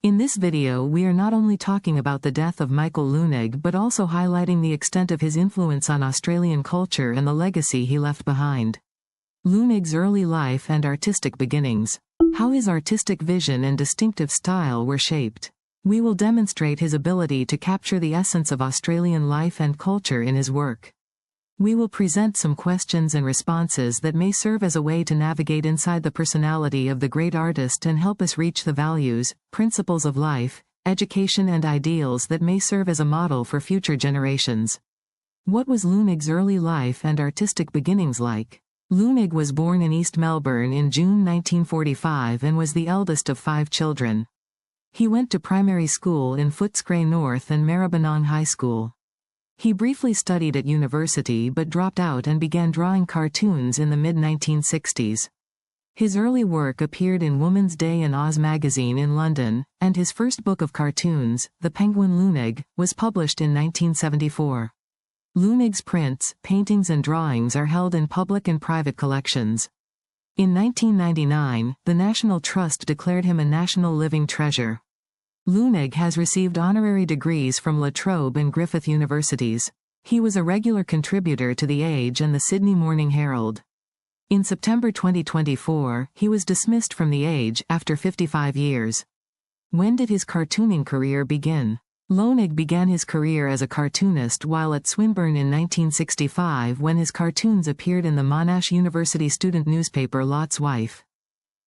In this video we are not only talking about the death of Michael Leunig but also highlighting the extent of his influence on Australian culture and the legacy he left behind. Leunig's early life and artistic beginnings. How his artistic vision and distinctive style were shaped. We will demonstrate his ability to capture the essence of Australian life and culture in his work. We will present some questions and responses that may serve as a way to navigate inside the personality of the great artist and help us reach the values, principles of life, education and ideals that may serve as a model for future generations. What was Leunig's early life and artistic beginnings like? Leunig was born in East Melbourne in June 1945 and was the eldest of 5 children. He went to primary school in Footscray North and Maribyrnong High School. He briefly studied at university but dropped out and began drawing cartoons in the mid-1960s. His early work appeared in Woman's Day and Oz magazine in London, and his first book of cartoons, The Penguin Leunig, was published in 1974. Leunig's prints, paintings and drawings are held in public and private collections. In 1999, the National Trust declared him a National Living Treasure. Leunig has received honorary degrees from La Trobe and Griffith Universities. He was a regular contributor to The Age and the Sydney Morning Herald. In September 2024, he was dismissed from The Age after 55 years. When did his cartooning career begin? Leunig began his career as a cartoonist while at Swinburne in 1965 when his cartoons appeared in the Monash University student newspaper Lot's Wife.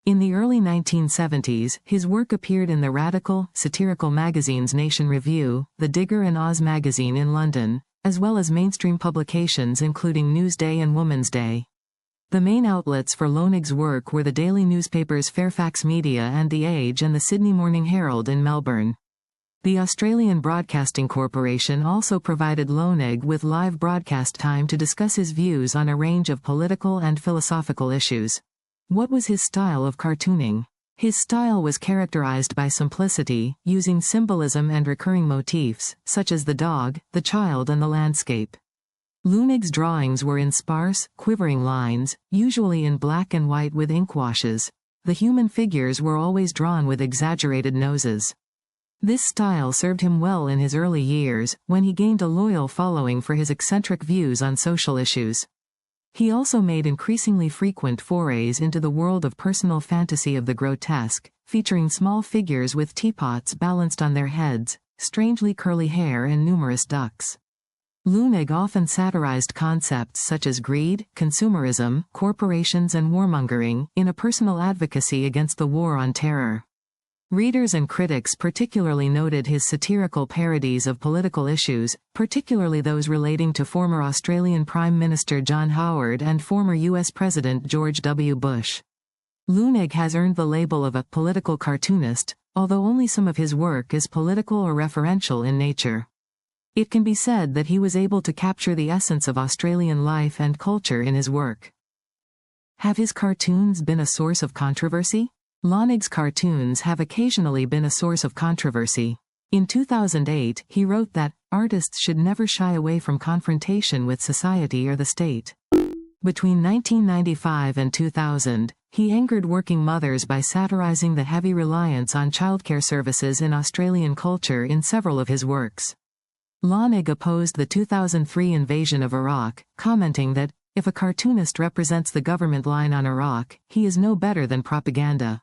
In the early 1970s, his work appeared in the radical, satirical magazines Nation Review, The Digger and Oz magazine in London, as well as mainstream publications including Newsday and Woman's Day. The main outlets for Leunig's work were the daily newspapers Fairfax Media and The Age and the Sydney Morning Herald in Melbourne. The Australian Broadcasting Corporation also provided Leunig with live broadcast time to discuss his views on a range of political and philosophical issues. What was his style of cartooning? His style was characterized by simplicity, using symbolism and recurring motifs, such as the dog, the child and the landscape. Leunig's drawings were in sparse, quivering lines, usually in black and white with ink washes. The human figures were always drawn with exaggerated noses. This style served him well in his early years, when he gained a loyal following for his eccentric views on social issues. He also made increasingly frequent forays into the world of personal fantasy of the grotesque, featuring small figures with teapots balanced on their heads, strangely curly hair and numerous ducks. Leunig often satirized concepts such as greed, consumerism, corporations and warmongering, in a personal advocacy against the war on terror. Readers and critics particularly noted his satirical parodies of political issues, particularly those relating to former Australian Prime Minister John Howard and former U.S. President George W. Bush. Leunig has earned the label of a political cartoonist, although only some of his work is political or referential in nature. It can be said that he was able to capture the essence of Australian life and culture in his work. Have his cartoons been a source of controversy? Leunig's cartoons have occasionally been a source of controversy. In 2008, he wrote that, "Artists should never shy away from confrontation with society or the state." Between 1995 and 2000, he angered working mothers by satirizing the heavy reliance on childcare services in Australian culture in several of his works. Leunig opposed the 2003 invasion of Iraq, commenting that, "If a cartoonist represents the government line on Iraq, he is no better than propaganda."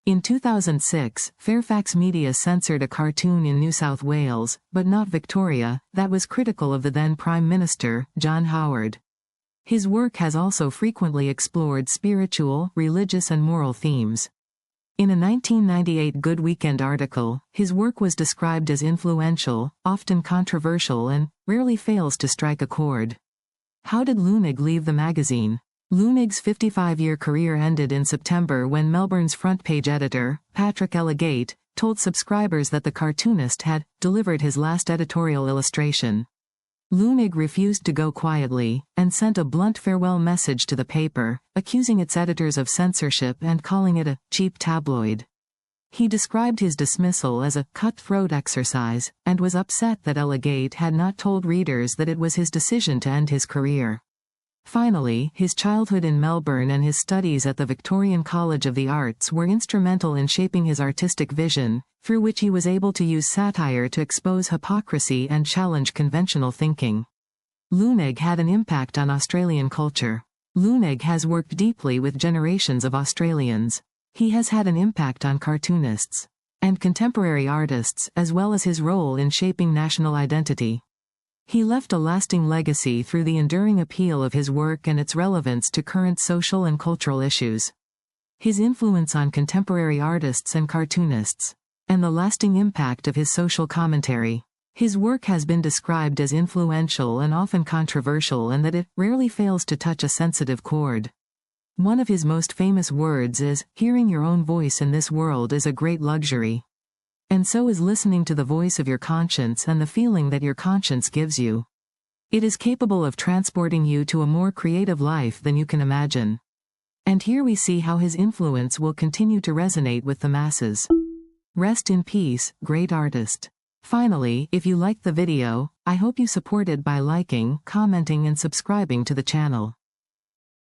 In 2006, Fairfax Media censored a cartoon in New South Wales, but not Victoria, that was critical of the then Prime Minister, John Howard. His work has also frequently explored spiritual, religious and moral themes. In a 1998 Good Weekend article, his work was described as influential, often controversial and rarely fails to strike a chord. How did Leunig leave the magazine? Leunig's 55-year career ended in September when Melbourne's front-page editor, Patrick Elligate, told subscribers that the cartoonist had delivered his last editorial illustration. Leunig refused to go quietly, and sent a blunt farewell message to the paper, accusing its editors of censorship and calling it a cheap tabloid. He described his dismissal as a cutthroat exercise, and was upset that Elligate had not told readers that it was his decision to end his career. Finally, his childhood in Melbourne and his studies at the Victorian College of the Arts were instrumental in shaping his artistic vision, through which he was able to use satire to expose hypocrisy and challenge conventional thinking. Leunig had an impact on Australian culture. Leunig has worked deeply with generations of Australians. He has had an impact on cartoonists and contemporary artists, as well as his role in shaping national identity. He left a lasting legacy through the enduring appeal of his work and its relevance to current social and cultural issues. His influence on contemporary artists and cartoonists, and the lasting impact of his social commentary. His work has been described as influential and often controversial, and that it rarely fails to touch a sensitive chord. One of his most famous words is, "Hearing your own voice in this world is a great luxury." And so is listening to the voice of your conscience and the feeling that your conscience gives you. It is capable of transporting you to a more creative life than you can imagine. And here we see how his influence will continue to resonate with the masses. Rest in peace, great artist. Finally, if you liked the video, I hope you support it by liking, commenting and subscribing to the channel.